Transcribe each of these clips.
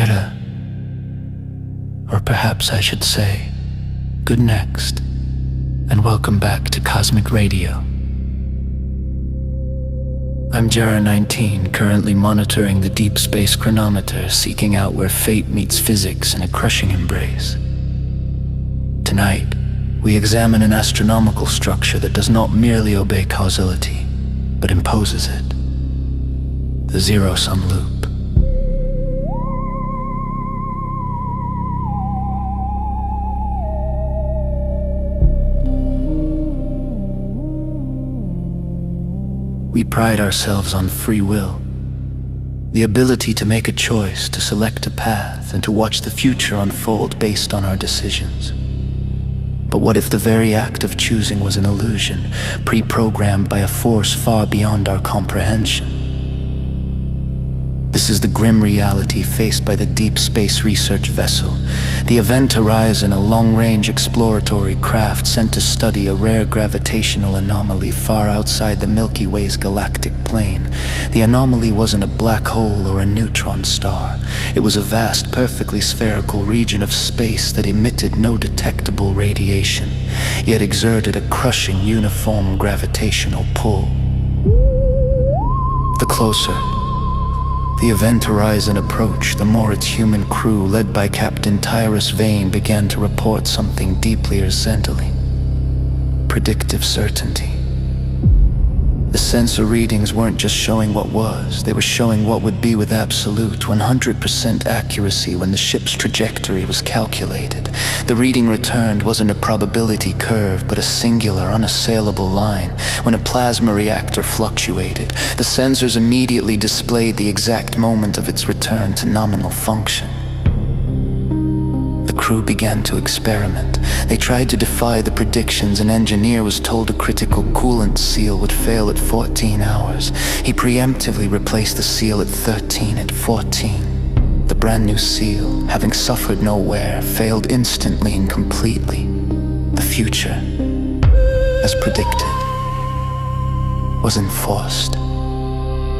Kushera. Or perhaps I should say, good next, and welcome back to Cosmic Radio. I'm Jera-19, currently monitoring the deep space chronometer, seeking out where fate meets physics in a crushing embrace. Tonight, we examine an astronomical structure that does not merely obey causality, but imposes it. The zero-sum loop. We pride ourselves on free will, the ability to make a choice, to select a path, and to watch the future unfold based on our decisions. But what if the very act of choosing was an illusion, pre-programmed by a force far beyond our comprehension? This is the grim reality faced by the Deep Space Research Vessel, the Event Horizon, a long-range exploratory craft sent to study a rare gravitational anomaly far outside the Milky Way's galactic plane. The anomaly wasn't a black hole or a neutron star. It was a vast, perfectly spherical region of space that emitted no detectable radiation, yet exerted a crushing, uniform gravitational pull. The closer the Event Horizon approached, the more its human crew, led by Captain Tyrus Vane, began to report something deeply resembling predictive certainty. The sensor readings weren't just showing what was, they were showing what would be with absolute 100% accuracy when the ship's trajectory was calculated. The reading returned wasn't a probability curve, but a singular, unassailable line. When a plasma reactor fluctuated, the sensors immediately displayed the exact moment of its return to nominal function. The crew began to experiment. They tried to defy the predictions. An engineer was told a critical coolant seal would fail at 14 hours. He preemptively replaced the seal at 13 and 14. The brand new seal, having suffered no wear, failed instantly and completely. The future, as predicted, was enforced.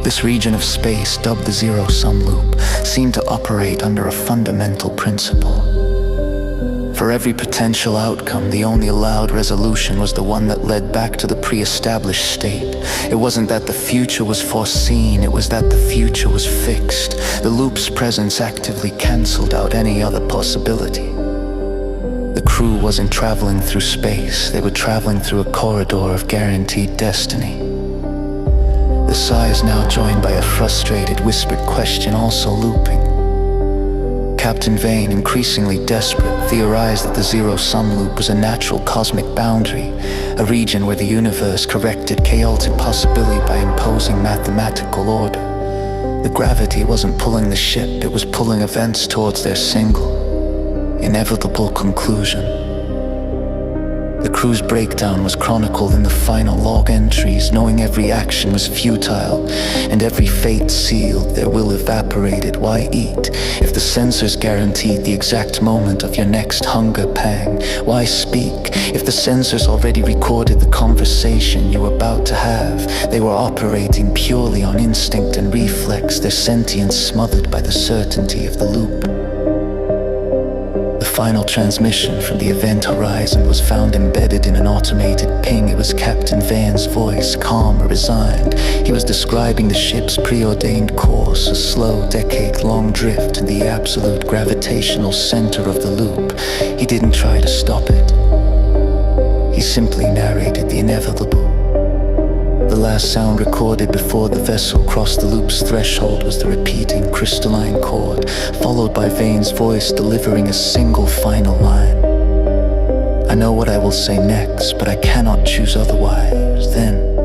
This region of space, dubbed the zero-sum loop, seemed to operate under a fundamental principle. For every potential outcome, the only allowed resolution was the one that led back to the pre-established state. It wasn't that the future was foreseen, it was that the future was fixed. The loop's presence actively cancelled out any other possibility. The crew wasn't traveling through space, they were traveling through a corridor of guaranteed destiny. The sighs now joined by a frustrated, whispered question also looping. Captain Vane, increasingly desperate, theorized that the zero-sum loop was a natural cosmic boundary, a region where the universe corrected chaotic possibility by imposing mathematical order. The gravity wasn't pulling the ship, it was pulling events towards their single, inevitable conclusion. The crew's breakdown was chronicled in the final log entries, knowing every action was futile and every fate sealed. Their will evaporated. Why eat if the sensors guaranteed the exact moment of your next hunger pang? Why speak if the sensors already recorded the conversation you were about to have? They were operating purely on instinct and reflex, their sentience smothered by the certainty of the loop. The final transmission from the Event Horizon was found embedded in an automated ping. It was Captain Vane's voice, calm or resigned. He was describing the ship's preordained course, a slow, decade-long drift in the absolute gravitational center of the loop. He didn't try to stop it. He simply narrated the inevitable. The last sound recorded before the vessel crossed the loop's threshold was the repeating crystalline chord, followed by Vane's voice delivering a single final line. I know what I will say next, but I cannot choose otherwise. Then,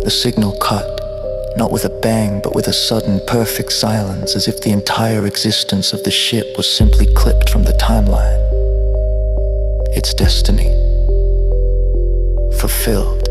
the signal cut, not with a bang, but with a sudden, perfect silence, as if the entire existence of the ship was simply clipped from the timeline. Its destiny fulfilled.